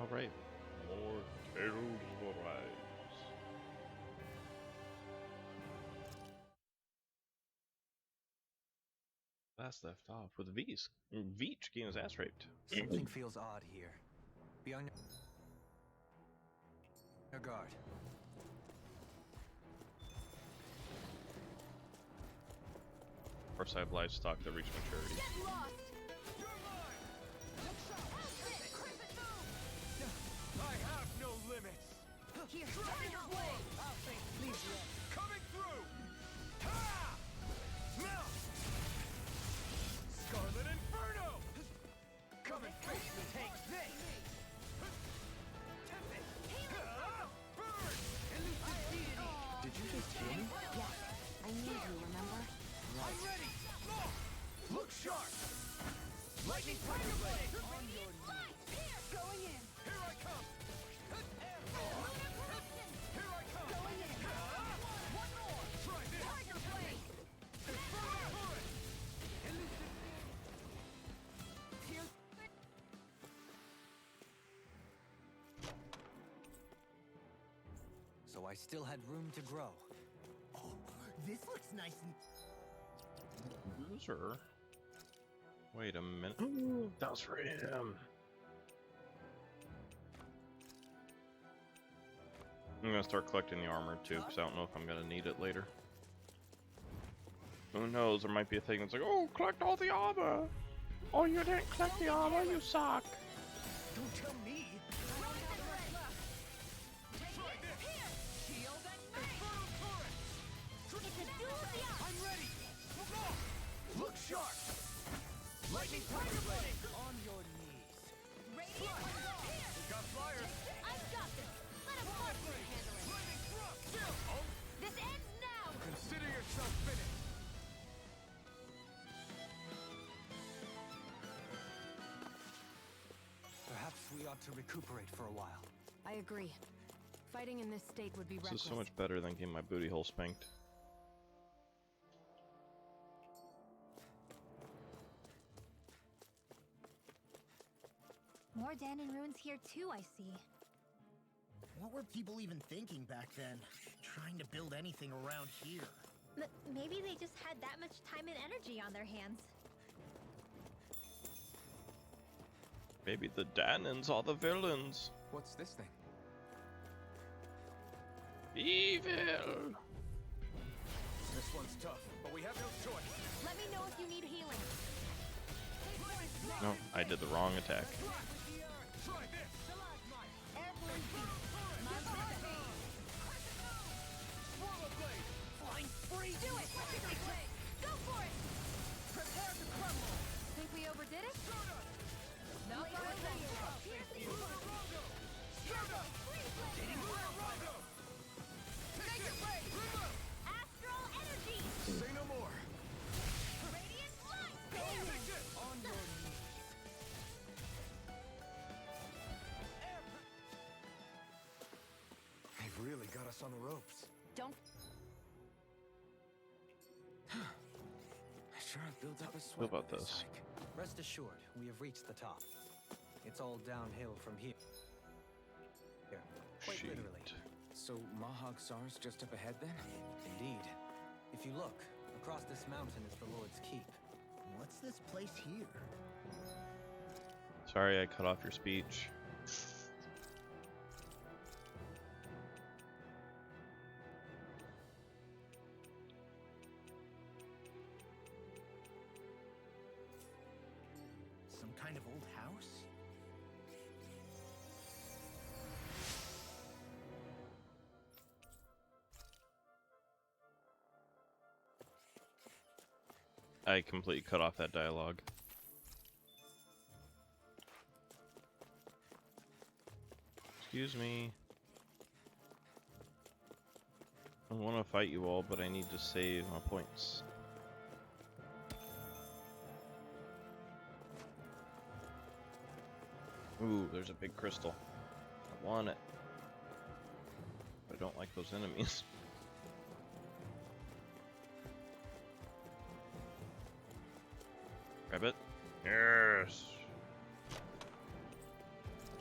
Alright. More Tales will Rise. Last left off with Veach getting his ass raped. Something feels odd here. Be on your guard. Of course, I have livestock that reach maturity. Get lost! I have no limits. Here, turn your way! Coming through. Ha! Melt! Scarlet Inferno! Come and face me. Take this. Burn! Elusive deity. Did you just hear me? Yes, I need you, remember? I'm ready. Look sharp. Lightning Tiger Blade. On your Light! Here! Going in! Here I come. Lunar Corruption! Here I come. Going in! One more! Try this. Tiger Blade! Inferno turret. Elusive. Here! So I still had room to grow. Oh, this looks nice and... Loser. Wait a minute. That was for him. I'm gonna start collecting the armor too, because I don't know if I'm gonna need it later. Who knows? There might be a thing that's like, oh, collect all the armor. Oh, you didn't collect the armor. You suck. Don't tell me! Try this. Shield and Inferno turret. It's a duel of the eye! I'm ready. Look sharp. Lightning Tiger Blade. On your knees. Radiant Assault! Here! Got flyers. I've got this! Let him partially handle it! Lightning thrust. Still. Oh, This ends now! consider yourself finished. Perhaps we ought to recuperate for a while. I agree. Fighting in this state would be This reckless. is so much better than getting my booty hole spanked. More Danon ruins here too, I see. What were people even thinking back then? Trying to build anything around here. Maybe they just had that much time and energy on their hands. Maybe the Danons are the villains. What's this thing? Evil. This one's tough, but we have no choice. Let me know if you need healing. No, I did the wrong attack. Try this. Swallow blade. Flying free! Do it! Go for it! Prepare to crumble! Think we overdid it? No, Astral energy! Say no more. Radiant light! Take this. On your knees. They've really got us on the ropes. Don't Sure have built up a What sweat. about with this? hike. Rest assured, we have reached the top. It's all downhill from here. Quite Shoot. literally. So Mahag Sar's just up ahead then? Indeed. If you look, across this mountain is the Lord's Keep. What's this place here? Sorry, I cut off your speech. Some kind of old house? I completely cut off that dialogue. Excuse me. I want to fight you all, but I need to save my points. Ooh, there's a big crystal. I want it. But I don't like those enemies. Grab it. Yes.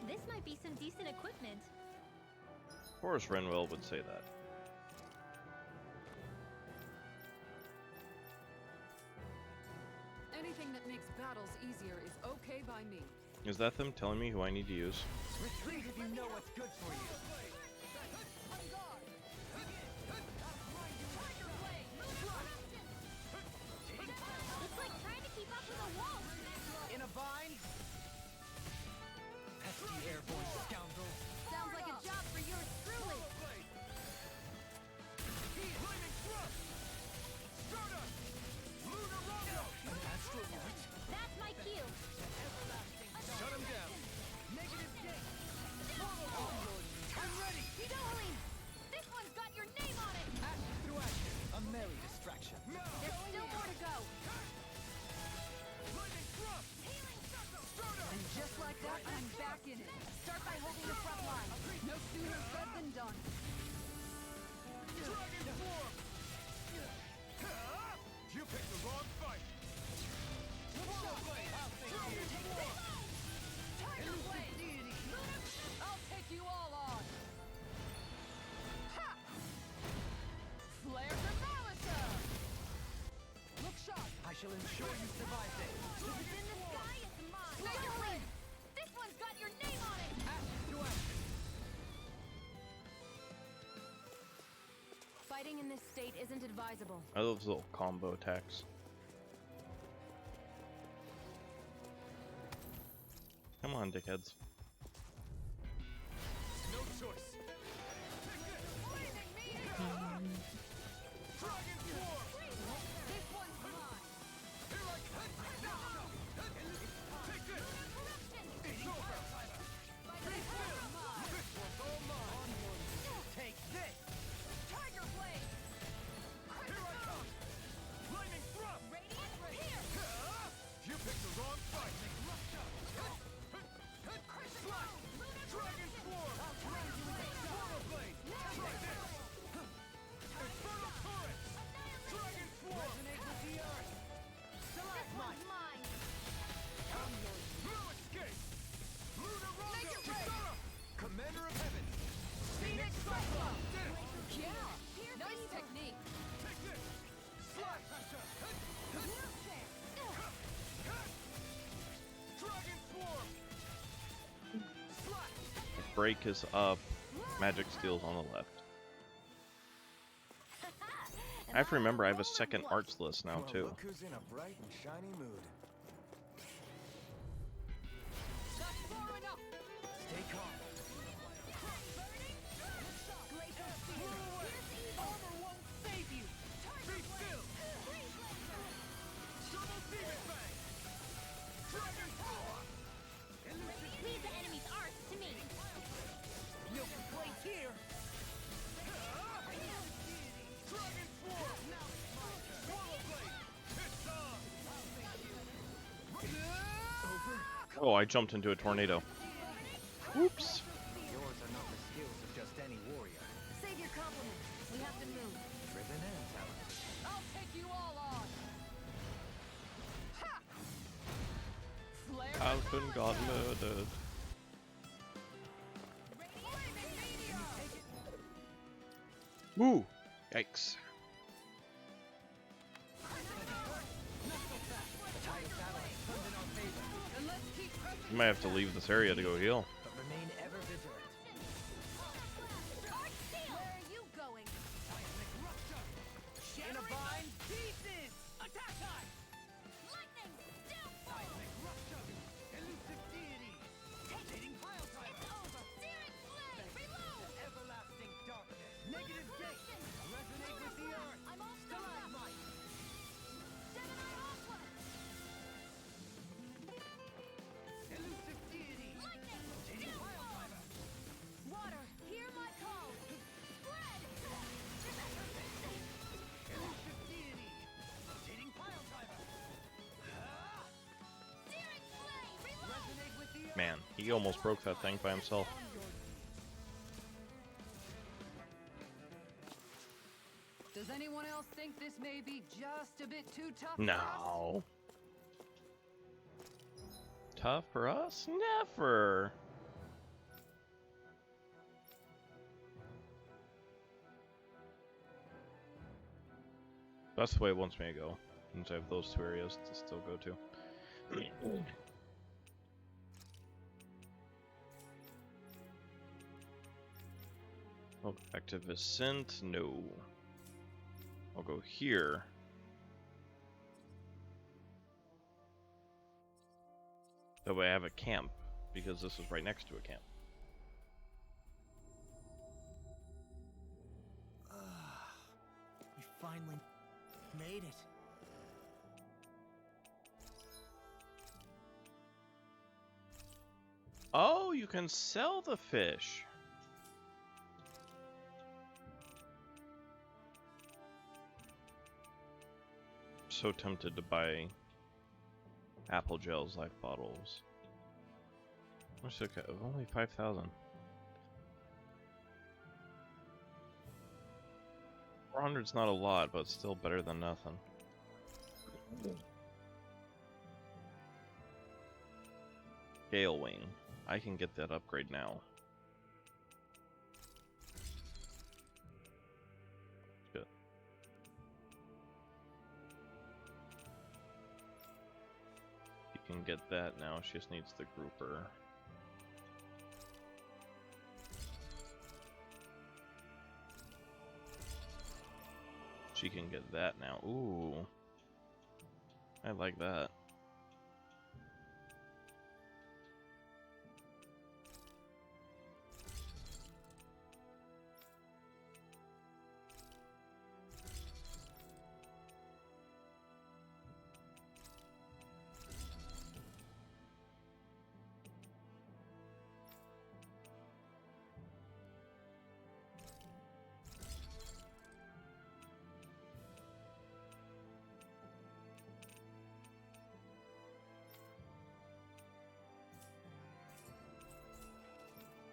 This this might be some decent equipment. Forrest Renwell would say that. Anything that makes battles easier is okay by me. Is that them telling me who I need to use? Retreat if you know what's good for you. It's like trying to keep up with a wall. In a bind? Pesky airborne scoundrel. Sounds like a job for yours truly. That's my cue. Shut him down. Negative gate. I'm ready. Edoline! This one's got your name on it! Action through action. A merry distraction. There's still more to go. And just like that, I'm back in it. Start by holding the front line. No sooner said than done. You picked the wrong fight. Tiger Blade! I'll take you all on! Ha! Flare to Malisa! Look sharp! I shall ensure you survive this. What's in the sky is mine! Snake! This one's got your name on it! Action through action. Fighting in this state isn't advisable. I love those little combo attacks. Come on, dickheads. No choice. This one's mine! Take this. Tiger Blade! Lightning thrust. Radiant here! You picked the wrong fight. Dragon Swarm. Portal Blade. Try this. Infernal Turret. Dragon Swarm. Resonate with the earth. Stalagmite. Mine! No escape. Lunar Rondo. Kisara. Commander of Heaven. Phoenix Cyclone. Did it. Yeah! Nice technique! Take this. Slash. Dragon Swarm. Slash. Break is up. Magic Steel's on the left. I have to remember I have a second arts list now Well, too. Look who's in a bright and shiny mood. That's far enough! Stay calm. Glacial Spear! Armor won't save you. Be still. Double Demon Bang. Dragon Swarm. Leave the enemy's arts to me. No complaints here. Dragon Swarm. Swallow Blade. It's on. Over. Oh, I jumped into a tornado. Whoops. Yours are not the skills of just any warrior. Save your compliments. We have to move. Driven and talented. I'll take you all on! Ha! Flare Husband got murdered. Woo! Yikes. And let's keep pressing. You might have to leave this area to go heal. But remain ever vigilant. Where are you going? In a bind. Pieces. Attack time. Lightning! Downfall! Elusive deity. Rotating pile time. It's over! Searing flame! Reload! Everlasting darkness. Negative gate. Resonate with the earth. I'm all still up! Stalagmite. Gemini Aqua! Elusive deity. Lightning! Rotating pile Downfall! timer. Water, hear my call! Spread! Elusive deity. Rotating pile timer. Searing flame! Reload! Resonate with the earth. Man, he almost broke that thing by himself. Does anyone else think this may be just a bit too tough for us? No. Tough for us? Never. That's the way it wants me to go. Since I have those two areas to still go to. Oh, back to Vicent? No. I'll go here. That way I have a camp, because this is right next to a camp. We finally made it. Oh, you can sell the fish. So tempted to buy apple gels, life bottles. What's okay? Only 5,000. 400's not a lot, but still better than nothing. Gale Wing. I can get that upgrade now. Good. You can get that now, she just needs the grouper. She can get that now. Ooh. I like that.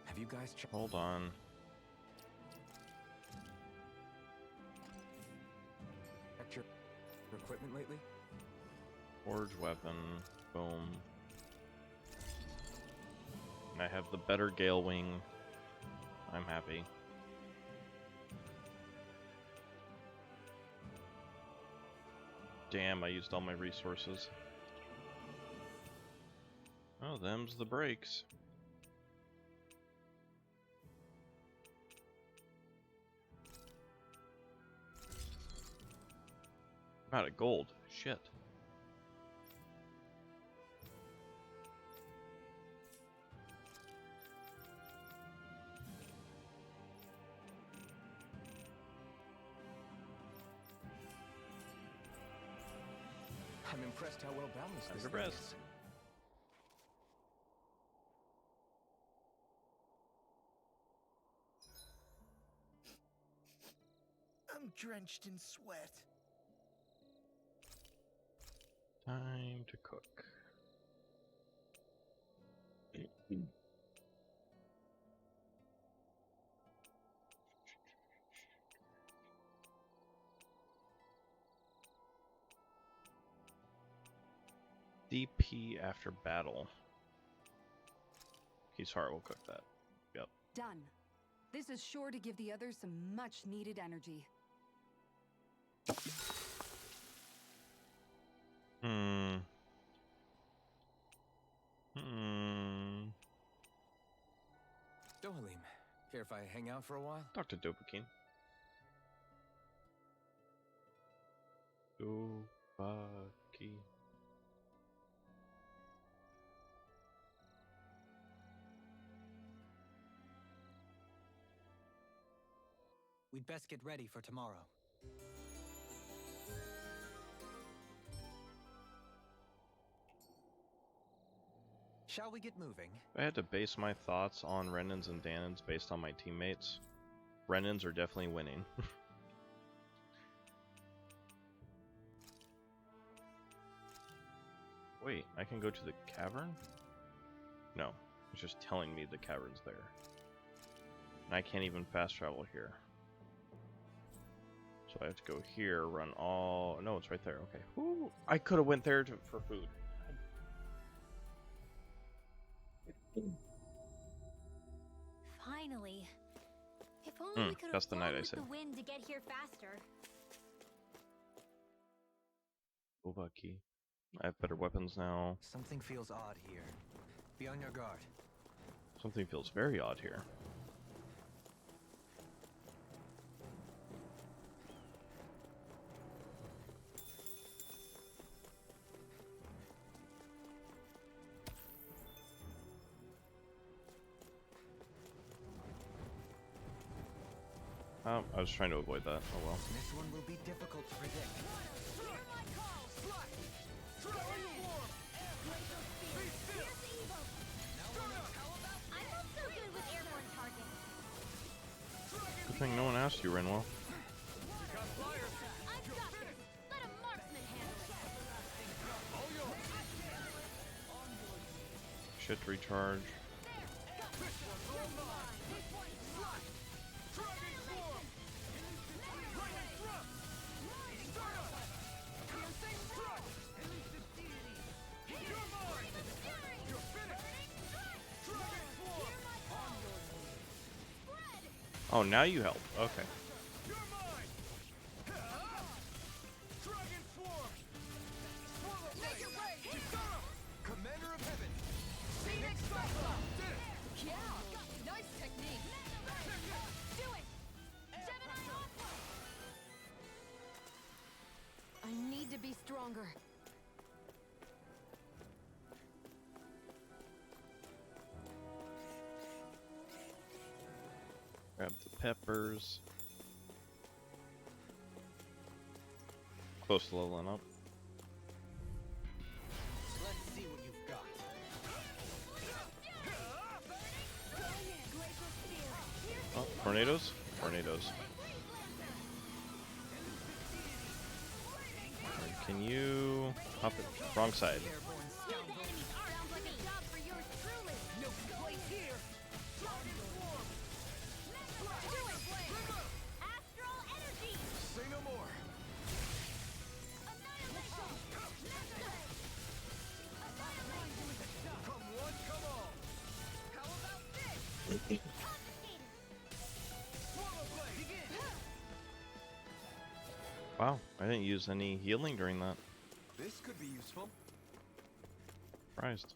Have you guys checked Hold on. your equipment lately? Forge weapon. Boom. I have the better Gale Wing. I'm happy. Damn, I used all my resources. Oh, them's the breaks. I'm out of gold. Shit. I'm impressed how well balanced I'm this thing impressed. is. I'm drenched in sweat. Time to cook. DP after battle. He's hard, we'll cook that. Yep. Done. This is sure to give the others some much-needed energy. Dohalim, care if I hang out for a while? Dr. Dopamine. Dopamine. We'd best get ready for tomorrow. Shall we get moving? I had to base my thoughts on Renans and Danans based on my teammates. Renans are definitely winning. Wait, I can go to the cavern? No, it's just telling me the cavern's there. And I can't even fast travel here. So I have to go here, run all... No, it's right there, okay. Ooh, I could have went there for food. Finally. If only we could that's have the flown night I with said. the wind to get here faster. Boba key. I have better weapons now. Something feels odd here. Be on your guard. Something feels very odd here. I was trying to avoid that. Oh well. This one will be difficult to predict. I'm not so good with airborne targets. Good thing no one asked you, Renwell. I've got this. Let a marksman handle it. Shit recharge. Oh, now you help. Okay. Commander of Heaven! Phoenix Cyclone! Yeah, nice technique. Do it! Gemini Aqua! I need to be stronger. Grab the peppers. Close to leveling up. Let's see what you've got. Oh, tornadoes? Tornadoes. Alright, can you hop it? Wrong side. Airborne Leave the scoundrel. enemy's arms. Sounds like a job for yours truly. No place here. Astral energy. Say no more. Come one, come all. How about this? Swallow blade. Begin. Wow, I didn't use any healing during that. This could be useful. Surprised.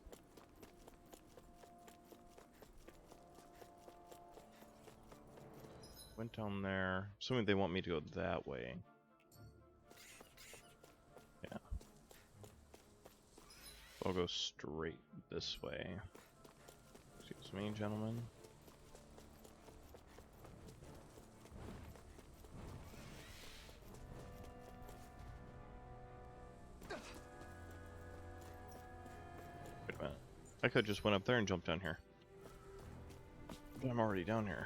Went down there. Assuming they want me to go that way. Yeah. I'll go straight this way. Excuse me, gentlemen. Wait a minute. I could just went up there and jumped down here. But I'm already down here.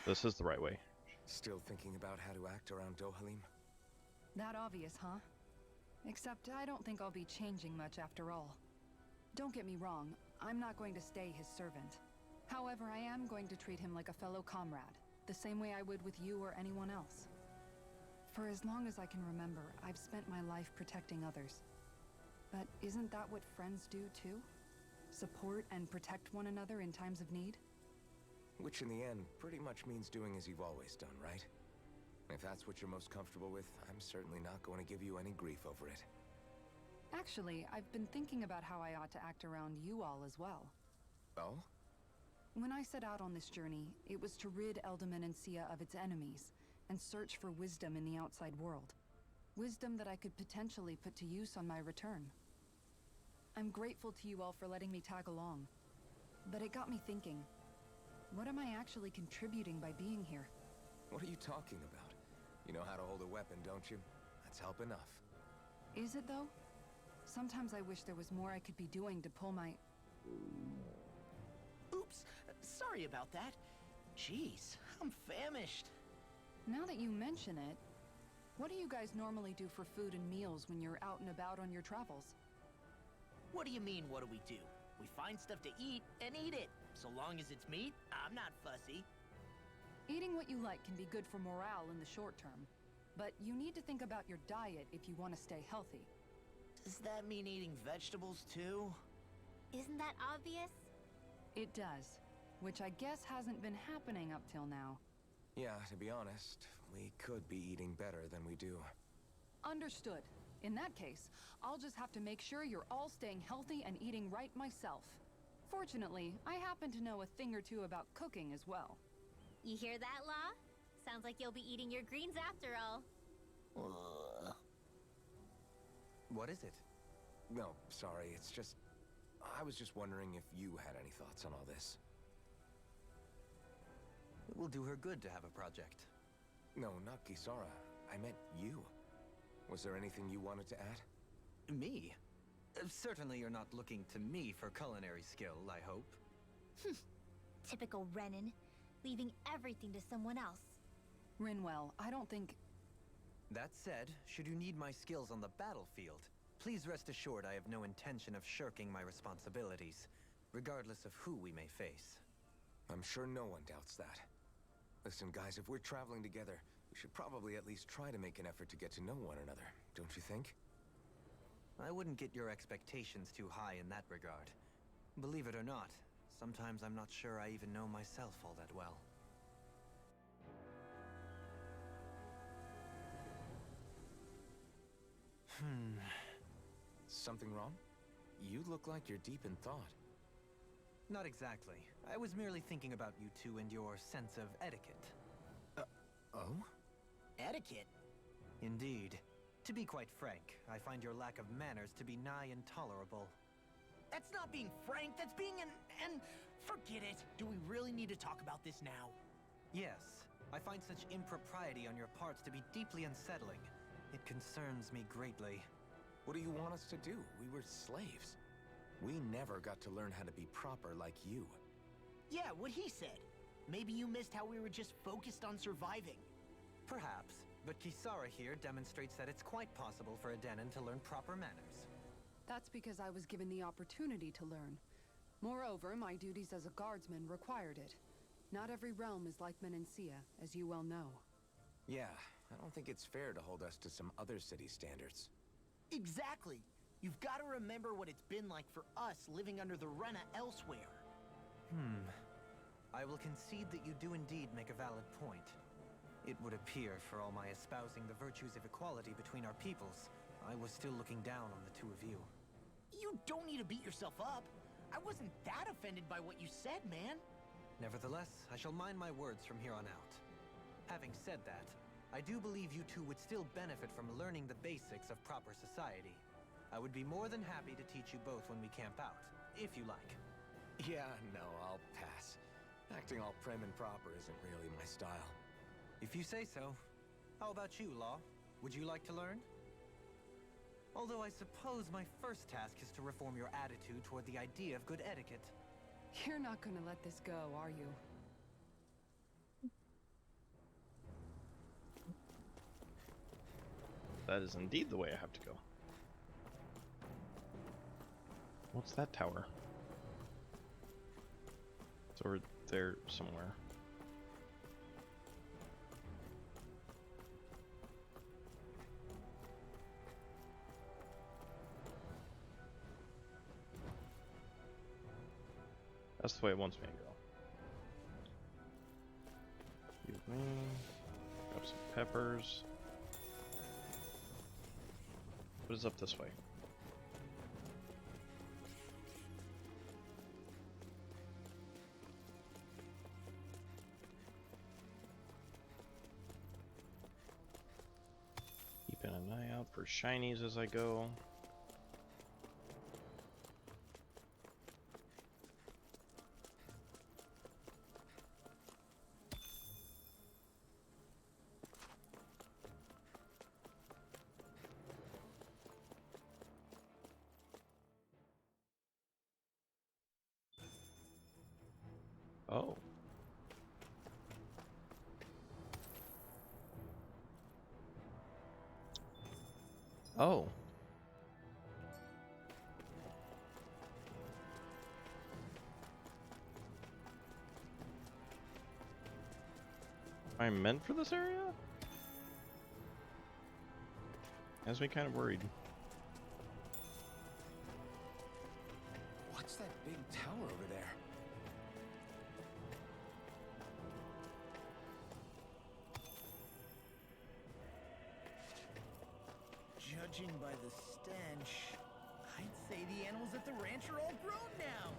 This is the right way. Still thinking about how to act around Dohalim? That obvious, huh? Except I don't think I'll be changing much after all. Don't get me wrong, I'm not going to stay his servant. However, I am going to treat him like a fellow comrade, the same way I would with you or anyone else. For as long as I can remember, I've spent my life protecting others. But isn't that what friends do too? Support and protect one another in times of need? Which in the end pretty much means doing as you've always done, right? If that's what you're most comfortable with, I'm certainly not going to give you any grief over it. Actually, I've been thinking about how I ought to act around you all as well. Oh? When I set out on this journey, it was to rid Eldaman and Sia of its enemies, and search for wisdom in the outside world. Wisdom that I could potentially put to use on my return. I'm grateful to you all for letting me tag along. But it got me thinking, what am I actually contributing by being here? What are you talking about? You know how to hold a weapon, don't you? That's help enough. Is it though? Sometimes I wish there was more I could be doing to pull my... Oops, sorry about that. Jeez, I'm famished. Now that you mention it, what do you guys normally do for food and meals when you're out and about on your travels? What do you mean, what do we do? We find stuff to eat and eat it. So long as it's meat, I'm not fussy. Eating what you like can be good for morale in the short term, but you need to think about your diet if you want to stay healthy. Does that mean eating vegetables too? Isn't that obvious? It does, which I guess hasn't been happening up till now. Yeah, to be honest, we could be eating better than we do. Understood. In that case, I'll just have to make sure you're all staying healthy and eating right myself. Fortunately, I happen to know a thing or two about cooking as well. You hear that, Law? Sounds like you'll be eating your greens after all. What is it? No, sorry, it's just... I was just wondering if you had any thoughts on all this. It will do her good to have a project. No, not Kisara. I meant you. Was there anything you wanted to add? Me? Certainly you're not looking to me for culinary skill, I hope. Typical Renan, leaving everything to someone else. Rinwell, I don't think... That said, should you need my skills on the battlefield, please rest assured I have no intention of shirking my responsibilities, regardless of who we may face. I'm sure no one doubts that. Listen, guys, if we're traveling together, we should probably at least try to make an effort to get to know one another, don't you think? I wouldn't get your expectations too high in that regard. Believe it or not, sometimes I'm not sure I even know myself all that well. Something wrong? You look like you're deep in thought. Not exactly. I was merely thinking about you two and your sense of etiquette. Oh? Etiquette? Indeed. To be quite frank, I find your lack of manners to be nigh intolerable. That's not being frank, that's being and forget it. Do we really need to talk about this now? Yes, I find such impropriety on your parts to be deeply unsettling. It concerns me greatly. What do you want us to do? We were slaves. We never got to learn how to be proper like you. Yeah, what he said. Maybe you missed how we were just focused on surviving. Perhaps, but Kisara here demonstrates that it's quite possible for a Denon to learn proper manners. That's because I was given the opportunity to learn. Moreover, my duties as a guardsman required it. Not every realm is like Menancia, as you well know. Yeah, I don't think it's fair to hold us to some other city standards. Exactly. You've got to remember what it's been like for us living under the Rena elsewhere. I will concede that you do indeed make a valid point. It would appear, for all my espousing the virtues of equality between our peoples, I was still looking down on the two of you. You don't need to beat yourself up. I wasn't that offended by what you said, man. Nevertheless, I shall mind my words from here on out. Having said that, I do believe you two would still benefit from learning the basics of proper society. I would be more than happy to teach you both when we camp out, if you like. Yeah, no, I'll pass. Acting all prim and proper isn't really my style. If you say so. How about you, Law? Would you like to learn? Although I suppose my first task is to reform your attitude toward the idea of good etiquette. You're not gonna let this go, are you? That is indeed the way I have to go. What's that tower? It's over there somewhere. That's the way it wants me to go. Excuse me. Grab some peppers. What is up this way? Keeping an eye out for shinies as I go. Oh. Oh. I'm meant for this area? Has me kind of worried. What's that big tower over there? Judging by the stench, I'd say the animals at the ranch are all grown now.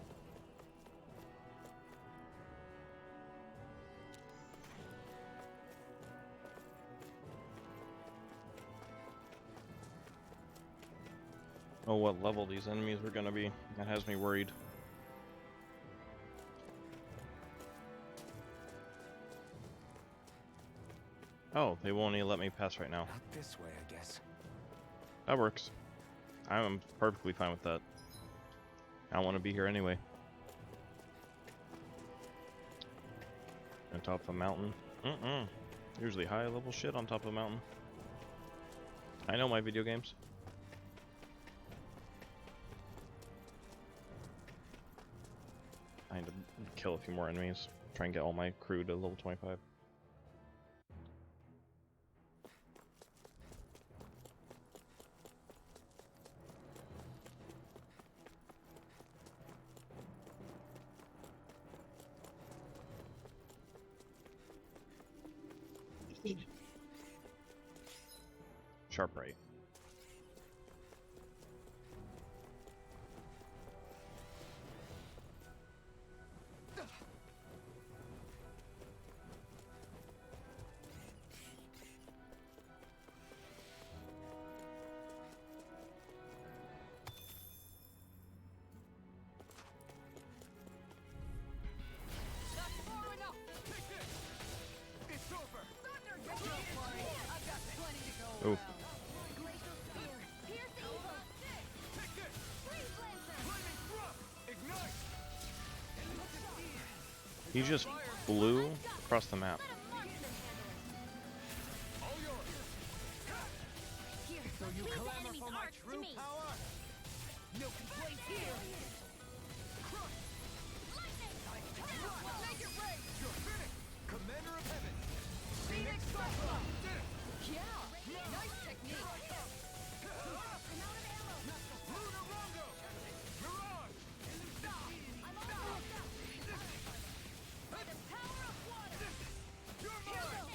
Oh, what level these enemies were gonna be. That has me worried. Oh, they won't even let me pass right now. Out this way, I guess. That works. I'm perfectly fine with that. I don't want to be here anyway. On top of a mountain. Usually high level shit on top of a mountain. I know my video games. I need to kill a few more enemies. Try and get all my crew to level 25. Sharp right. Not far enough. Take this. It's over. Thunder, get it. I've got plenty to go Oh. around. Glacial spear. Pierce evil. Take this. Freeze lancer. Lightning thrust. Ignite. He just flew across the map. Let a marksman handle it. All yours. Here. So you leave the clamor enemy's for my arcs to true me. power? No complaints here. Lightning. Make it rain. You're finished. Commander of Heaven. Phoenix Cyclone. Did it. Yeah. Nice technique. I'm out of ammo. Lunarongo. Mirage. Stop. I'm almost out. By the power of water. You're mine.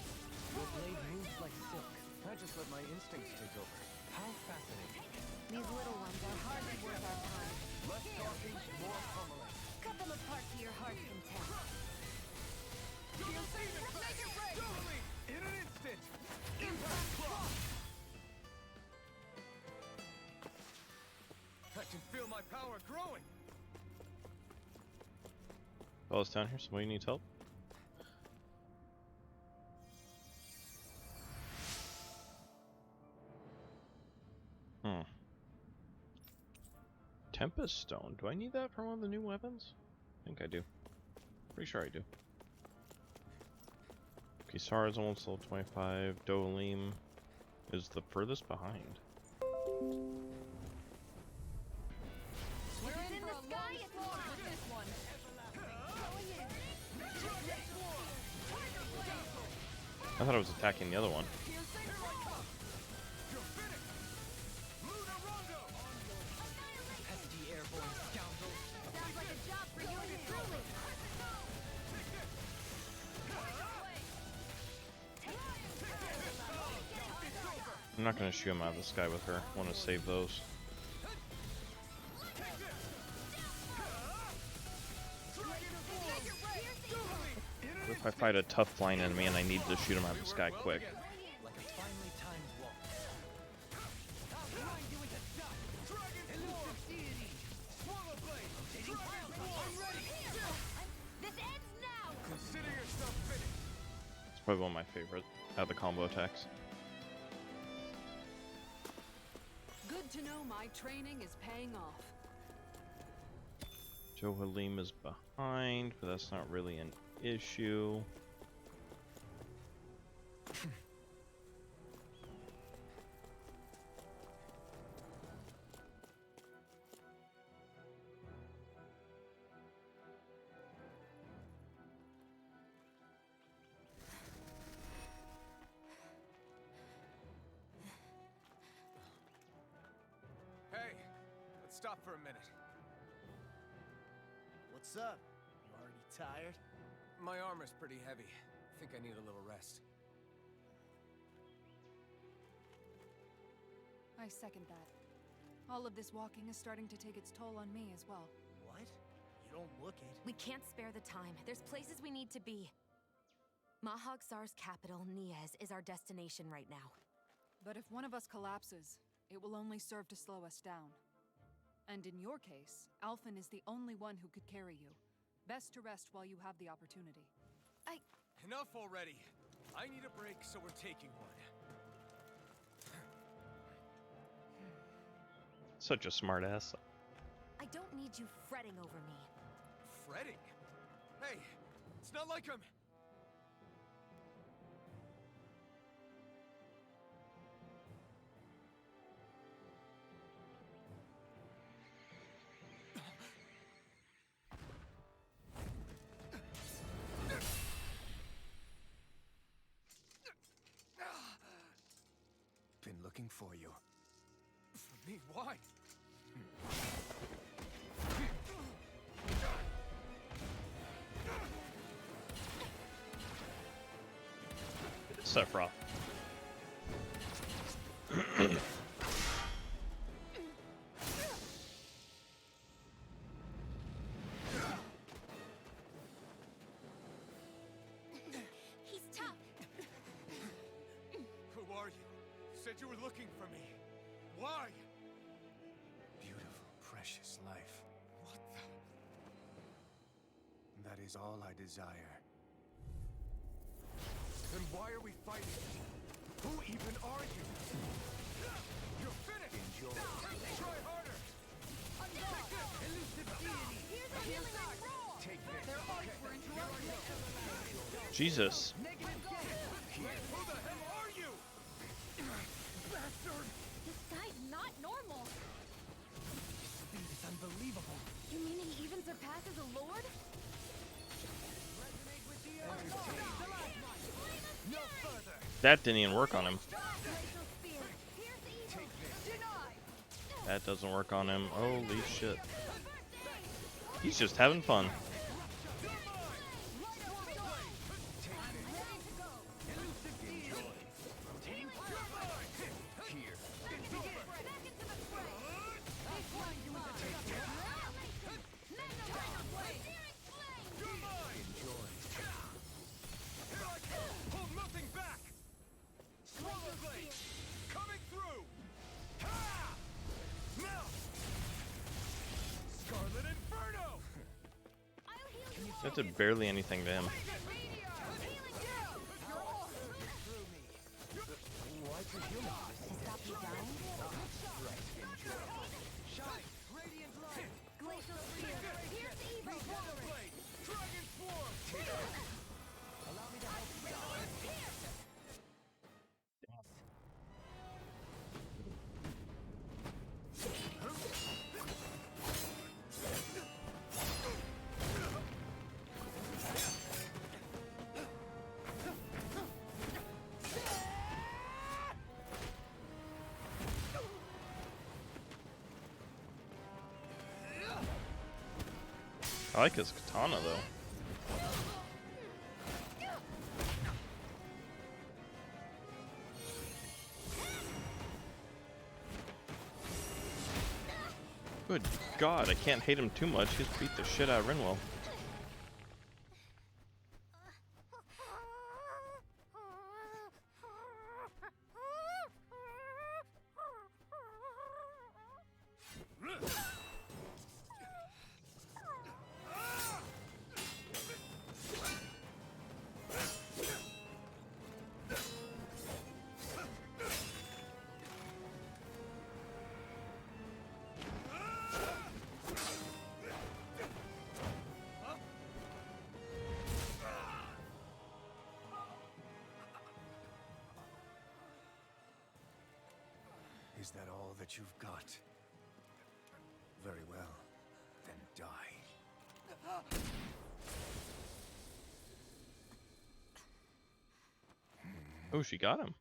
Your blade moves like silk. I just let my instincts take over. How fascinating. These little ones are hardly worth our time. Less talking, more pummeling. Cut them apart to your heart's content. Make it rain. Totally. In an instant. Impact clock. I can feel my power growing. Fellas down here, somebody needs help. Tempest Stone. Do I need that for one of the new weapons? I think I do. Pretty sure I do. Kisara's almost level 25. Dolim is the furthest behind. We're in the sky. It's on with this one. I thought I was attacking the other one. You're finished. Lunarongo. Pesky airborne scoundrel. Sounds like a job for you and your crewmates. I'm not gonna shoot him out of the sky with her. I want to save those. If I fight a tough flying enemy and I need to shoot him out of the sky quick. Like a finely timed waltz. This ends now. Consider yourself finished. It's probably one of my favorite out of the combo attacks. Good to know my training is paying off. Joe Halim is behind, but that's not really an issue. Hey, let's stop for a minute. What's up? You already tired? My armor's pretty heavy. I think I need a little rest. I second that. All of this walking is starting to take its toll on me as well. What? You don't look it. We can't spare the time. There's places we need to be. Mahag Sar's capital, Niez, is our destination right now. But if one of us collapses, it will only serve to slow us down. And in your case, Alphen is the only one who could carry you. Best to rest while you have the opportunity. Enough already. I need a break, so we're taking one. Such a smart ass. I don't need you fretting over me. Fretting? Hey, it's not like I'm... Been looking for you. For me? Why? Sephiroth. He's tough. Who are you? Said you were looking for me. Why? Beautiful, precious life. What the... That is all I desire. Then why are we fighting? Who even are you? You're finished! Enjoy. Try harder! Here's a healing roll! Take this. Their arcs were interrupted. Jesus. Who the hell are you? Bastard! This guy's not normal. Speed is unbelievable. You mean he even surpasses a lord? No further! That didn't even work on him. Glacial spear. Pierce evil. Deny. That doesn't work on him. Holy shit. He's just having fun. Hold nothing back! Swallow blade! Coming through! Ha! Melt! Scarlet Inferno! That did barely anything to him. Stop you dying? Shine! Radiant light! Glacial spear. Pierce evil. Swallow blade! Dragon swarm! I like his katana though. Good God, I can't hate him too much. He's beat the shit out of Rinwell. Is that all that you've got? Very well. Then die. Oh, she got him.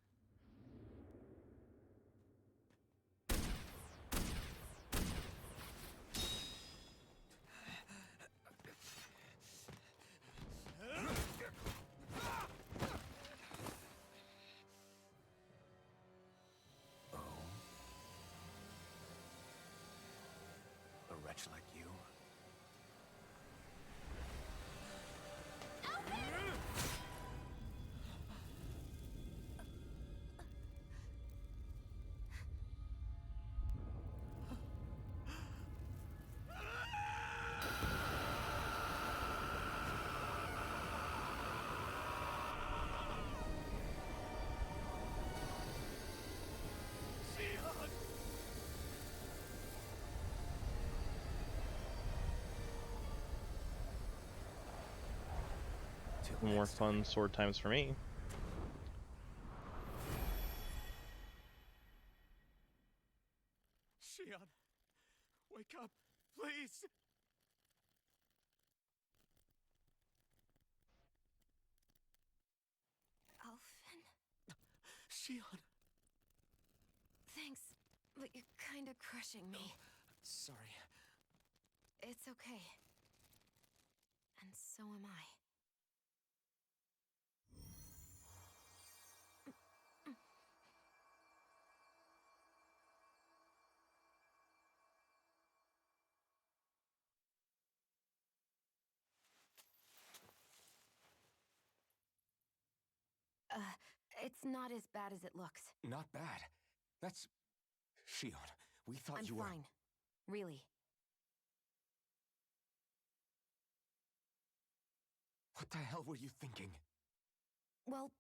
More fun sword times for me. Shion, wake up, please! Alphen? Shion! Thanks, but you're kinda crushing me. Sorry. It's okay. And so am I. It's not as bad as it looks. Not bad. That's... Shion, we thought I'm you were... fine. Really. What the hell were you thinking? Well,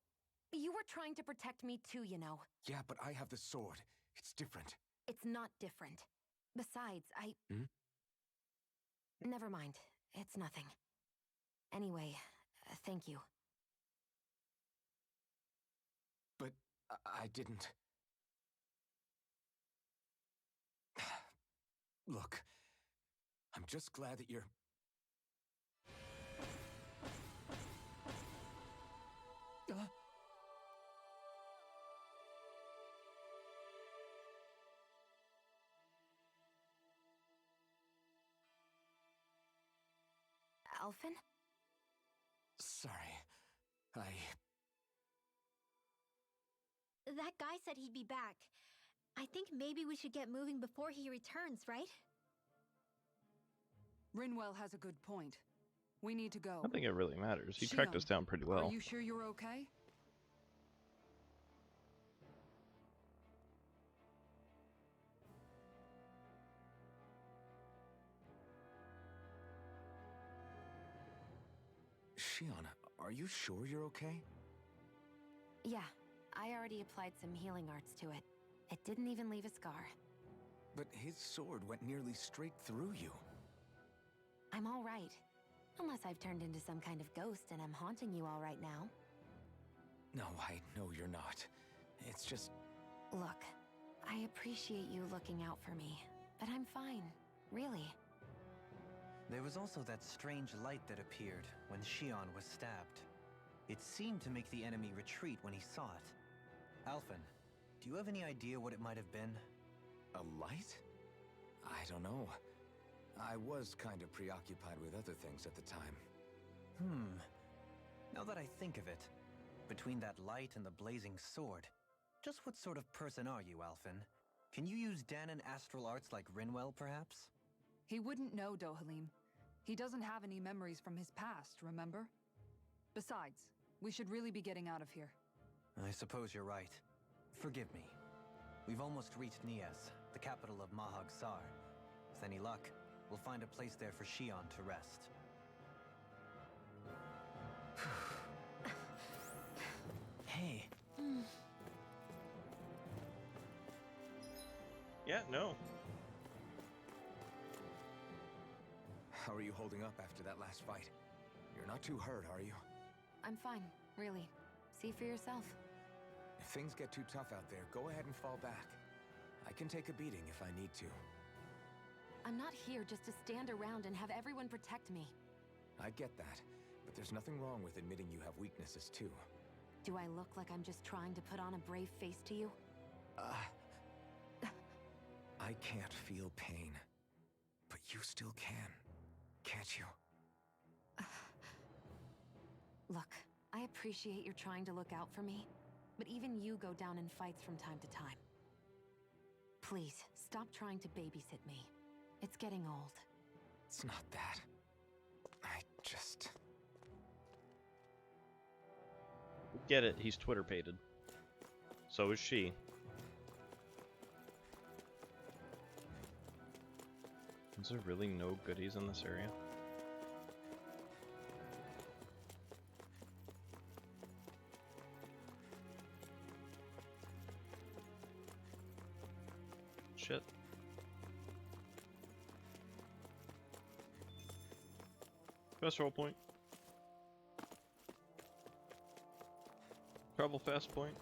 you were trying to protect me too, you know. Yeah, but I have the sword. It's different. It's not different. Besides, Hmm? Never mind. It's nothing. Anyway, thank you. But I didn't... Look, I'm just glad that you're... Alphen? Sorry. That guy said he'd be back. I think maybe we should get moving before he returns, right? Rinwell has a good point. We need to I go. don't think it really matters. He tracked us Shion, down pretty well. Are you sure you're okay? Shion, are you sure you're okay? Yeah, I already applied some healing arts to it. It didn't even leave a scar. But his sword went nearly straight through you. I'm all right. Unless I've turned into some kind of ghost and I'm haunting you all right now. No, I know you're not. It's just... Look, I appreciate you looking out for me, but I'm fine. Really. There was also that strange light that appeared when Shion was stabbed. It seemed to make the enemy retreat when he saw it. Alphen, do you have any idea what it might have been? A light? I don't know. I was kind of preoccupied with other things at the time. Now that I think of it, between that light and the blazing sword, just what sort of person are you, Alphen? Can you use Dahnan astral arts like Rinwell, perhaps? He wouldn't know, Dohalim. He doesn't have any memories from his past, remember? Besides, we should really be getting out of here. I suppose you're right. Forgive me. We've almost reached Nias, the capital of Mahag Sar. With any luck, we'll find a place there for Shion to rest. Hey. Yeah, no. How are you holding up after that last fight? You're not too hurt, are you? I'm fine, really. See for yourself. If things get too tough out there, go ahead and fall back. I can take a beating if I need to. I'm not here just to stand around and have everyone protect me. I get that, but there's nothing wrong with admitting you have weaknesses too. Do I look like I'm just trying to put on a brave face to you? I can't feel pain, but you still can, can't you? Look, I appreciate you're trying to look out for me, but even you go down in fights from time to time. Please, stop trying to babysit me. It's getting old. It's not that. I just... Get it, he's Twitter pated. So is she. Is there really no goodies in this area? Shit. Best roll point. Trouble fast point.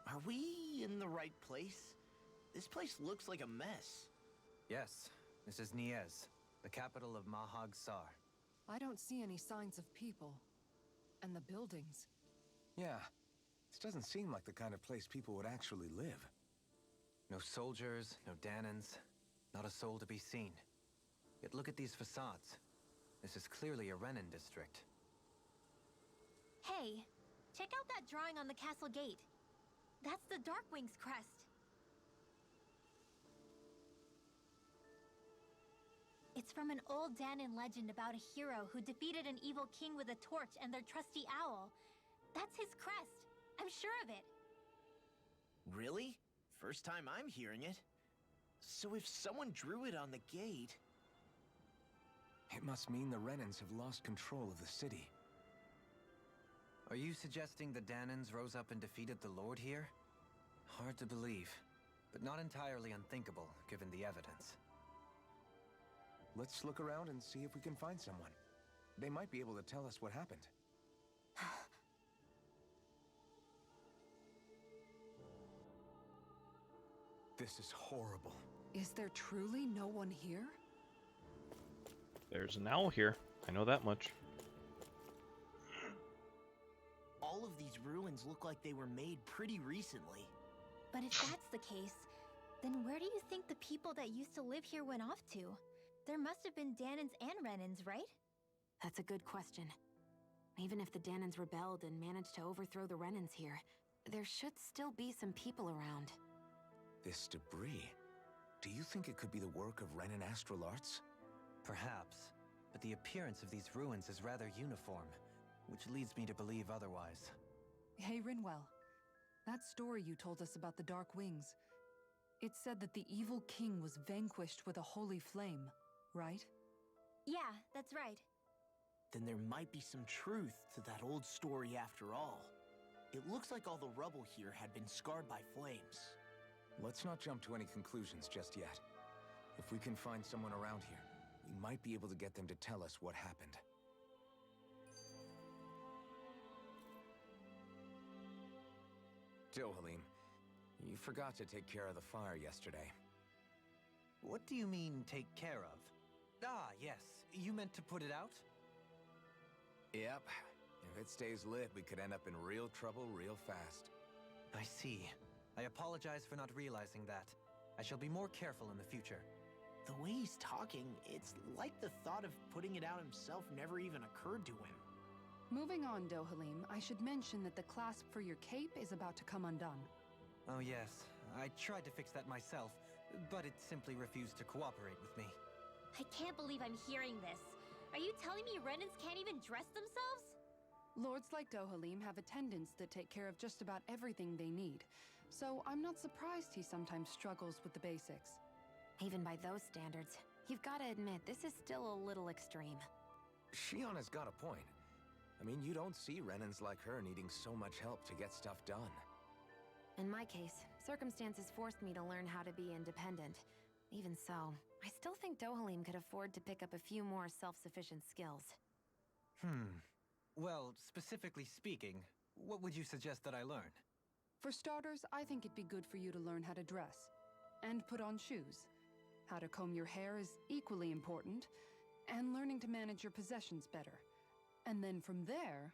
Are we in the right place? This place looks like a mess. Yes, this is Niez, the capital of Mahag Sar. I don't see any signs of people. And the buildings. Yeah, this doesn't seem like the kind of place people would actually live. No soldiers, no Danans, not a soul to be seen. Yet look at these facades. This is clearly a Renan district. Hey, check out that drawing on the castle gate. That's the Darkwing's crest. It's from an old Danan legend about a hero who defeated an evil king with a torch and their trusty owl. That's his crest. I'm sure of it. Really? First time I'm hearing it. So if someone drew it on the gate... It must mean the Renans have lost control of the city. Are you suggesting the Danans rose up and defeated the Lord here? Hard to believe, but not entirely unthinkable, given the evidence. Let's look around and see if we can find someone. They might be able to tell us what happened. This is horrible. Is there truly no one here? There's an owl here. I know that much. All of these ruins look like they were made pretty recently. But if that's the case, then where do you think the people that used to live here went off to? There must have been Danans and Renans, right? That's a good question. Even if the Danans rebelled and managed to overthrow the Renans here, there should still be some people around. This debris. Do you think it could be the work of Renan Astral Arts? Perhaps, but the appearance of these ruins is rather uniform, which leads me to believe otherwise. Hey, Rinwell. That story you told us about the Dark Wings. It said that the evil king was vanquished with a holy flame, right? Yeah, that's right. Then there might be some truth to that old story after all. It looks like all the rubble here had been scarred by flames. Let's not jump to any conclusions just yet. If we can find someone around here, we might be able to get them to tell us what happened. Dohalim, you forgot to take care of the fire yesterday. What do you mean, take care of? Ah, yes. You meant to put it out? Yep. If it stays lit, we could end up in real trouble real fast. I see. I apologize for not realizing that. I shall be more careful in the future. The way he's talking, it's like the thought of putting it out himself never even occurred to him. Moving on, Dohalim, I should mention that the clasp for your cape is about to come undone. Oh yes, I tried to fix that myself, but it simply refused to cooperate with me. I can't believe I'm hearing this. Are you telling me Renans can't even dress themselves? Lords like Dohalim have attendants that take care of just about everything they need, so I'm not surprised he sometimes struggles with the basics. Even by those standards, you've got to admit this is still a little extreme. Shion has got a point. I mean, you don't see Renans like her needing so much help to get stuff done. In my case, circumstances forced me to learn how to be independent. Even so, I still think Dohalim could afford to pick up a few more self-sufficient skills. Well, specifically speaking, what would you suggest that I learn? For starters, I think it'd be good for you to learn how to dress. And put on shoes. How to comb your hair is equally important. And learning to manage your possessions better. And then from there...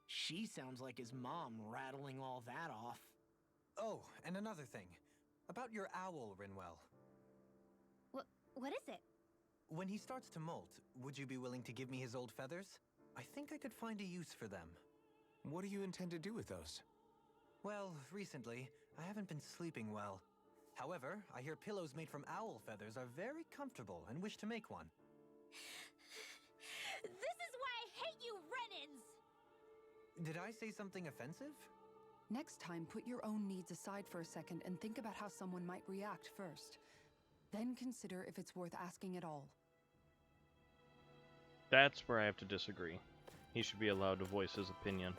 She sounds like his mom rattling all that off. Oh, and another thing. About your owl, Rinwell. What is it? When he starts to molt, would you be willing to give me his old feathers? I think I could find a use for them. What do you intend to do with those? Well, recently, I haven't been sleeping well. However, I hear pillows made from owl feathers are very comfortable and wish to make one. This is why I hate you, Renans! Did I say something offensive? Next time, put your own needs aside for a second and think about how someone might react first. Then consider if it's worth asking at all. That's where I have to disagree. He should be allowed to voice his opinion.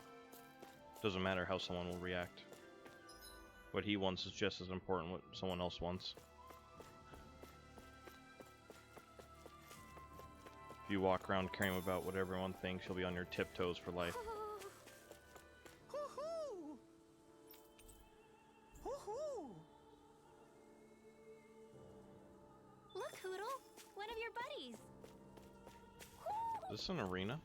Doesn't matter how someone will react. What he wants is just as important what someone else wants. If you walk around caring about what everyone thinks, you'll be on your tiptoes for life. Hoo-hoo! Hoo-hoo! Look, Hootle! One of your buddies! Is this an arena?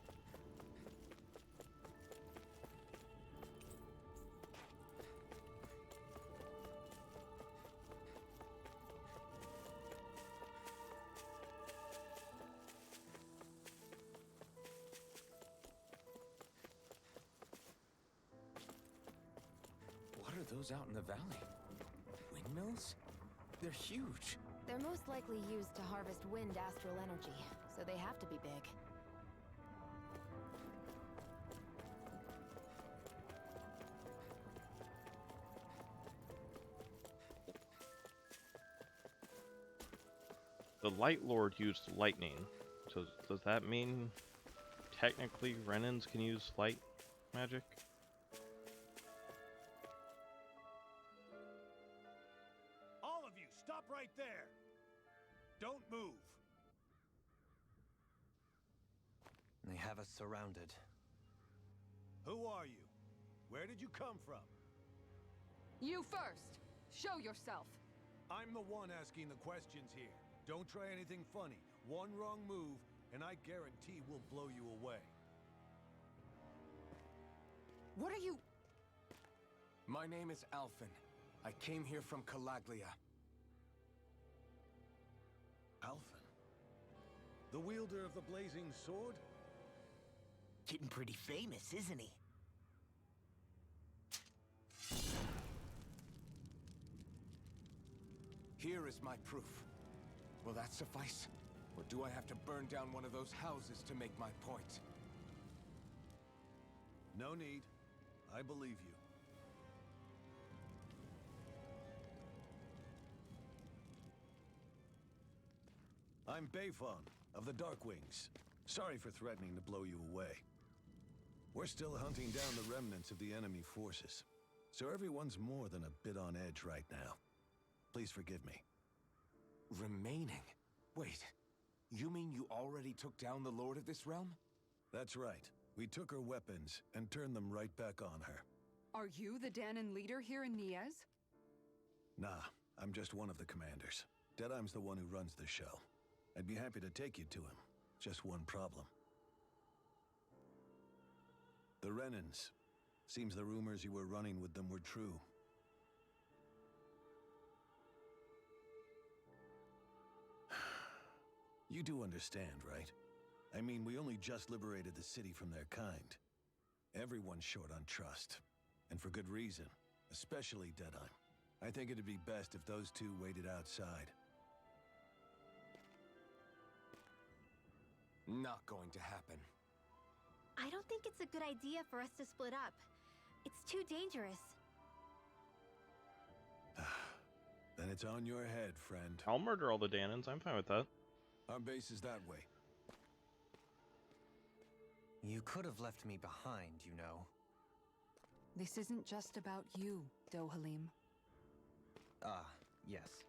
What are those out in the valley? Windmills? They're huge. They're most likely used to harvest wind astral energy, so they have to be big. The Light Lord used lightning. So does that mean technically Renans can use light magic? All of you, stop right there! Don't move! They have us surrounded. Who are you? Where did you come from? You first! Show yourself! I'm the one asking the questions here. Don't try anything funny. One wrong move, and I guarantee we'll blow you away. What are you... My name is Alphen. I came here from Calaglia. Alphen? The wielder of the blazing sword? Getting pretty famous, isn't he? Here is my proof. Will that suffice? Or do I have to burn down one of those houses to make my point? No need. I believe you. I'm Bayfon of the Darkwings. Sorry for threatening to blow you away. We're still hunting down the remnants of the enemy forces, so everyone's more than a bit on edge right now. Please forgive me. Remaining? Wait, you mean you already took down the Lord of this realm? That's right. We took her weapons and turned them right back on her. Are you the Danon leader here in Niez? Nah, I'm just one of the commanders. Deadeye's the one who runs the show. I'd be happy to take you to him. Just one problem. The Renans. Seems the rumors you were running with them were true. You do understand, right? I mean, we only just liberated the city from their kind. Everyone's short on trust. And for good reason. Especially Deadeye. I think it'd be best if those two waited outside. Not going to happen. I don't think it's a good idea for us to split up. It's too dangerous. Then it's on your head, friend. I'll murder all the Danons, I'm fine with that. Our base is that way. You could have left me behind, you know. This isn't just about you, Dohalim. Ah, yes.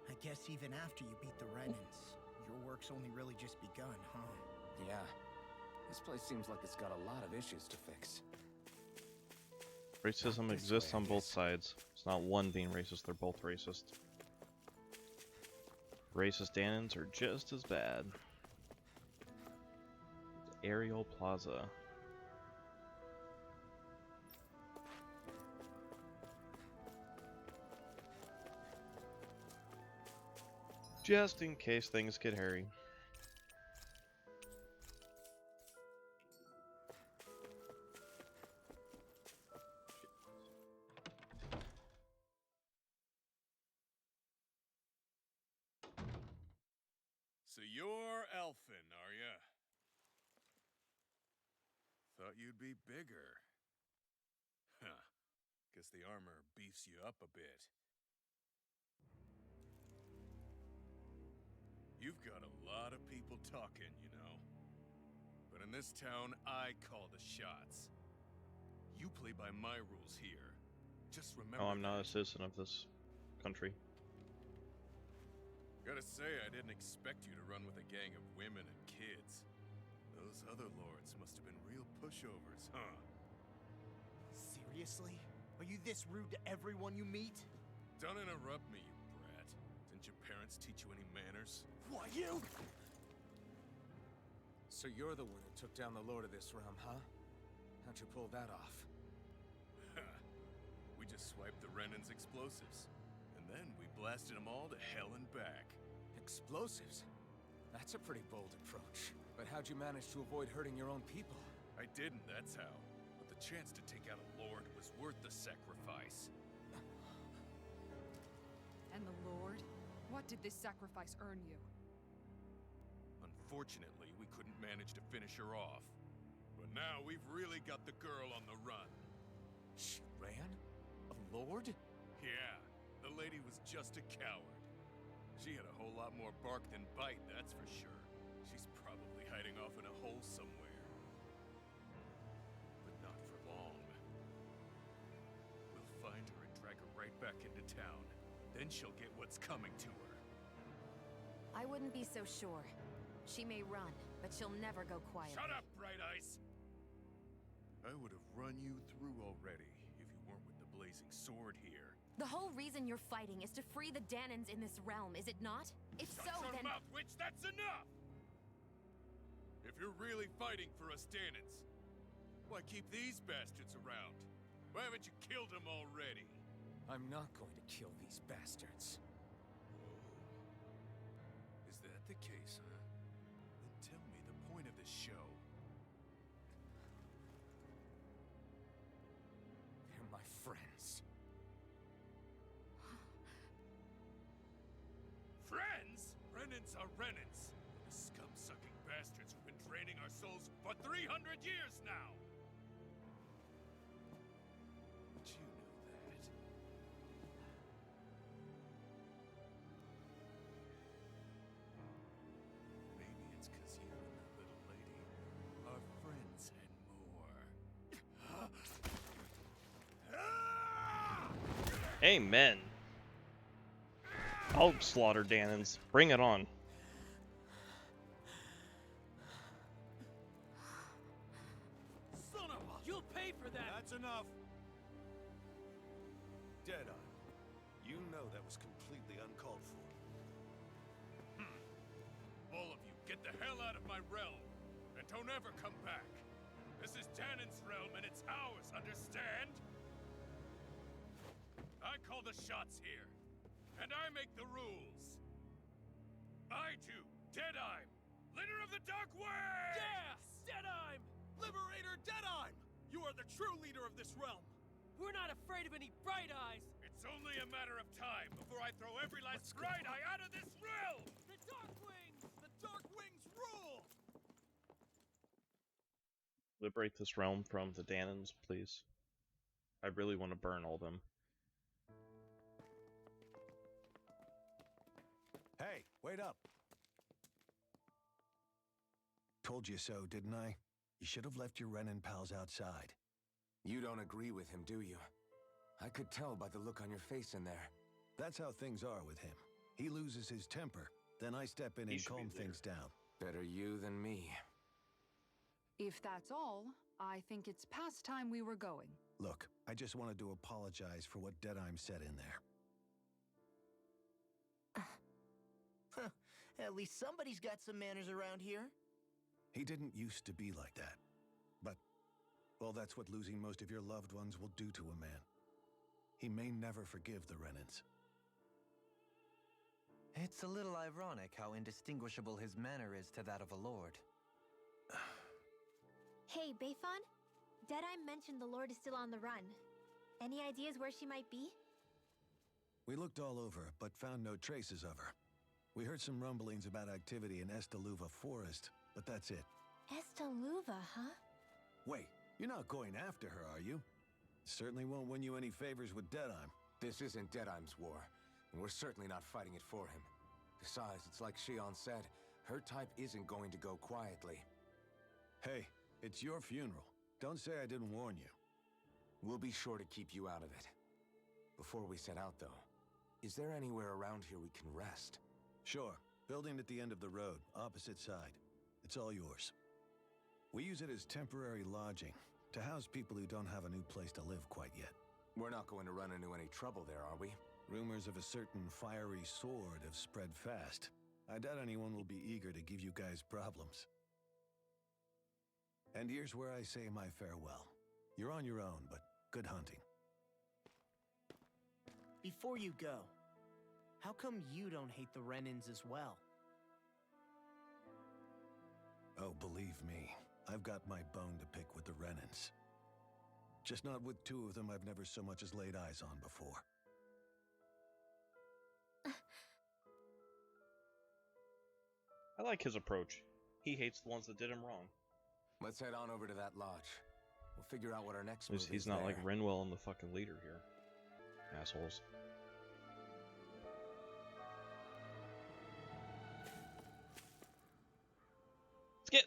I guess even after you beat the Renans, your work's only really just begun, huh? Yeah. This place seems like it's got a lot of issues to fix. Racism Not this exists way, I on both guess. sides. It's not one being racist, they're both racist. Racist Danons are just as bad. Ariel Plaza. Just in case things get hairy. So you're Elfin, are ya? Thought you'd be bigger. Huh. Guess the armor beefs you up a bit. You've got a lot of people talking, you know. But in this town, I call the shots. You play by my rules here. Just remember. Oh, I'm not a that. citizen of this country. Gotta say, I didn't expect you to run with a gang of women and kids. Those other lords must have been real pushovers, huh? Seriously? Are you this rude to everyone you meet? Don't interrupt me, you brat. Didn't your parents teach you any manners? What, you? So you're the one who took down the Lord of this realm, huh? How'd you pull that off? We just swiped the Renan's explosives. And then we blasted them all to hell and back. Explosives? That's a pretty bold approach. But how'd you manage to avoid hurting your own people? I didn't, that's how. But the chance to take out a lord was worth the sacrifice. And the Lord? What did this sacrifice earn you? Unfortunately, we couldn't manage to finish her off. But now we've really got the girl on the run. She ran? A lord? Yeah, the lady was just a coward. She had a whole lot more bark than bite, that's for sure. She's probably hiding off in a hole somewhere. But not for long. We'll find her and drag her right back into town. Then she'll get what's coming to her. I wouldn't be so sure. She may run, but she'll never go quiet. Shut up, Bright Eyes! I would have run you through already if you weren't with the blazing sword here. The whole reason you're fighting is to free the Danans in this realm, is it not? If Shut so, your then... mouth, witch! That's enough! If you're really fighting for us Danans, why keep these bastards around? Why haven't you killed them already? I'm not going to kill these bastards. Is that the case, huh? Then tell me the point of this show. They're my friends. Friends? Renans are Renans. The scum-sucking bastards who've been draining our souls for 300 years now! But you know that. Maybe it's 'cause you and that little lady are friends and more. Amen. I'll slaughter Danans. Bring it on. Son of a... You'll pay for that! That's enough. Deadeye, you know that was completely uncalled for. All of you, get the hell out of my realm! And don't ever come back! This is Danan's realm and it's ours, understand? I call the shots here. And I make the rules. I do, Deadeye, leader of the Dark Way! Yeah! Deadime! Liberator Deadime! You are the true leader of this realm! We're not afraid of any Bright Eyes! It's only a matter of time before I throw every last Bright Eye out of this realm! The Dark Wings! The Dark Wings rule! Liberate this realm from the Danans, please. I really want to burn all them. Hey, wait up. Told you so, didn't I? You should have left your Renan pals outside. You don't agree with him, do you? I could tell by the look on your face in there. That's how things are with him. He loses his temper, then I step in He and should be calm leader. things down. Better you than me. If that's all, I think it's past time we were going. Look, I just wanted to apologize for what Deadime said in there. At least somebody's got some manners around here. He didn't used to be like that. But, well, that's what losing most of your loved ones will do to a man. He may never forgive the Renans. It's a little ironic how indistinguishable his manner is to that of a lord. Hey, Bayfon? Deadeye mentioned the Lord is still on the run. Any ideas where she might be? We looked all over, but found no traces of her. We heard some rumblings about activity in Estaluva Forest, but that's it. Estaluva, huh? Wait, you're not going after her, are you? Certainly won't win you any favors with Deadeye. This isn't Deadeye's war, and we're certainly not fighting it for him. Besides, it's like Shion said, her type isn't going to go quietly. Hey, it's your funeral. Don't say I didn't warn you. We'll be sure to keep you out of it. Before we set out, though, is there anywhere around here we can rest? Sure. Building at the end of the road, opposite side. It's all yours. We use it as temporary lodging, to house people who don't have a new place to live quite yet. We're not going to run into any trouble there, are we? Rumors of a certain fiery sword have spread fast. I doubt anyone will be eager to give you guys problems. And here's where I say my farewell. You're on your own, but good hunting. Before you go, how come you don't hate the Renans as well? Oh, believe me, I've got my bone to pick with the Renans. Just not with two of them I've never so much as laid eyes on before. I like his approach. He hates the ones that did him wrong. Let's head on over to that lodge. We'll figure out what our next move is. He's not like Rinwell and the fucking leader here. Assholes. Skip!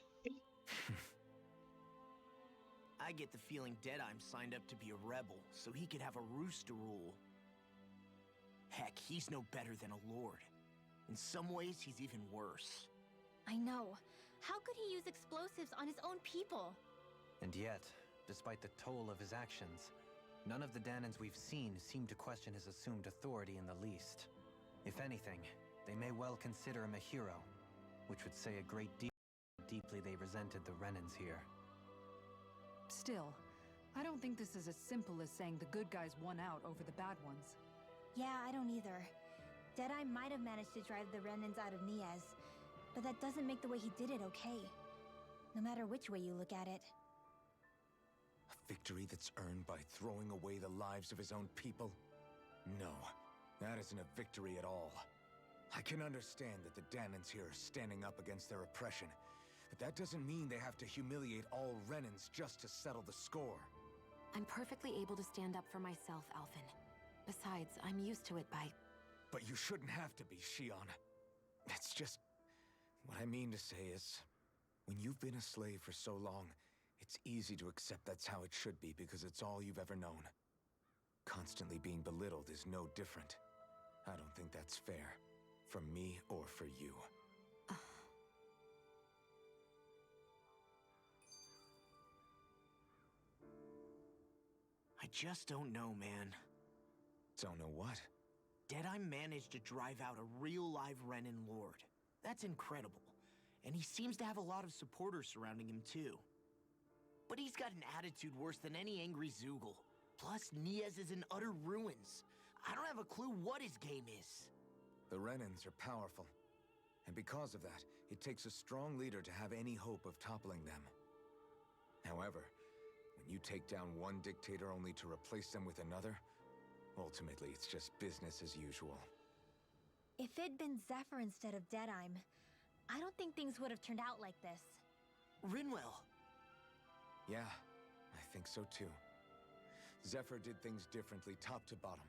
I get the feeling Deadeye signed up to be a rebel so he could have a roost to rule. Heck, he's no better than a lord. In some ways, he's even worse. I know. How could he use explosives on his own people? And yet, despite the toll of his actions, none of the Danans we've seen seem to question his assumed authority in the least. If anything, they may well consider him a hero, which would say a great deal how deeply they resented the Renans here. Still, I don't think this is as simple as saying the good guys won out over the bad ones. Yeah, I don't either. Deadeye might have managed to drive the Renans out of Niaz, but that doesn't make the way he did it okay. No matter which way you look at it. A victory that's earned by throwing away the lives of his own people? No, that isn't a victory at all. I can understand that the Danans here are standing up against their oppression, but that doesn't mean they have to humiliate all Renans just to settle the score. I'm perfectly able to stand up for myself, Alphen. Besides, I'm used to it by... But you shouldn't have to be, Shion. That's just... What I mean to say is, when you've been a slave for so long, it's easy to accept that's how it should be because it's all you've ever known. Constantly being belittled is no different. I don't think that's fair. For me or for you. I just don't know, man. Don't know what? Deadeye managed to drive out a real live Renan lord. That's incredible. And he seems to have a lot of supporters surrounding him too. But he's got an attitude worse than any angry Zoogle. Plus, Niaz is in utter ruins. I don't have a clue what his game is. The Renans are powerful. And because of that, it takes a strong leader to have any hope of toppling them. However, when you take down one dictator only to replace them with another, ultimately it's just business as usual. If it'd been Zephyr instead of Deadeye, I don't think things would have turned out like this. Rinwell! Yeah, I think so too. Zephyr did things differently top to bottom.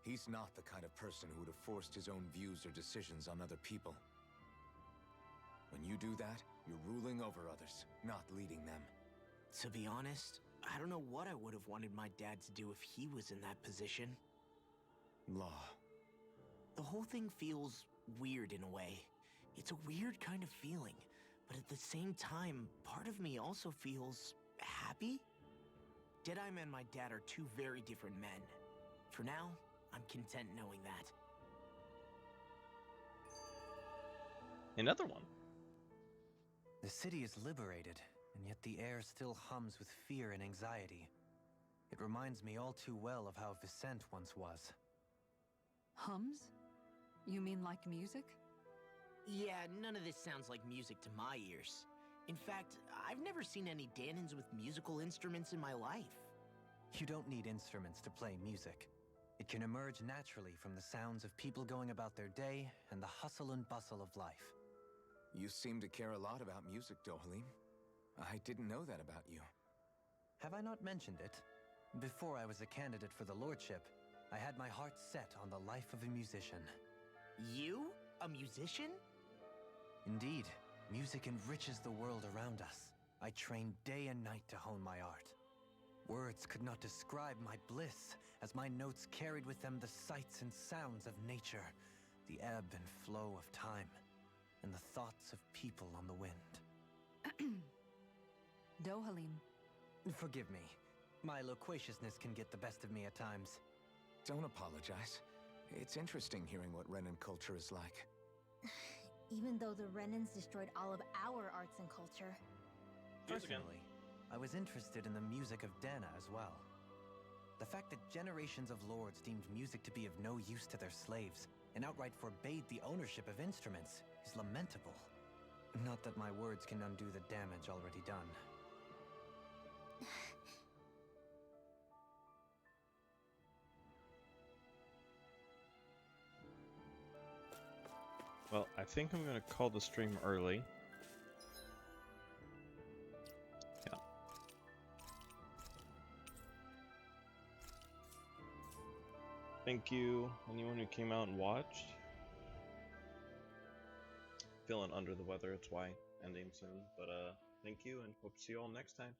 He's not the kind of person who would have forced his own views or decisions on other people. When you do that, you're ruling over others, not leading them. To be honest, I don't know what I would have wanted my dad to do if he was in that position. Law. The whole thing feels weird in a way. It's a weird kind of feeling, but at the same time, part of me also feels happy? Deadeye and my dad are two very different men. For now, I'm content knowing that. Another one. The city is liberated, and yet the air still hums with fear and anxiety. It reminds me all too well of how Vicente once was. Hums? You mean like music? Yeah, none of this sounds like music to my ears. In fact, I've never seen any Danans with musical instruments in my life. You don't need instruments to play music. It can emerge naturally from the sounds of people going about their day and the hustle and bustle of life. You seem to care a lot about music, Dohalim. I didn't know that about you. Have I not mentioned it? Before I was a candidate for the lordship, I had my heart set on the life of a musician. You? A musician? Indeed, music enriches the world around us. I train day and night to hone my art. Words could not describe my bliss, as my notes carried with them the sights and sounds of nature, the ebb and flow of time, and the thoughts of people on the wind. Dohalim. Forgive me. My loquaciousness can get the best of me at times. Don't apologize. It's interesting hearing what Renan culture is like. Even though the Renans destroyed all of our arts and culture. Yes, again. Personally, I was interested in the music of Dana as well. The fact that generations of lords deemed music to be of no use to their slaves, and outright forbade the ownership of instruments, is lamentable. Not that my words can undo the damage already done. Well, I think I'm gonna call the stream early. Yeah. Thank you, anyone who came out and watched. Feeling under the weather, it's why ending soon. But thank you, and hope to see you all next time.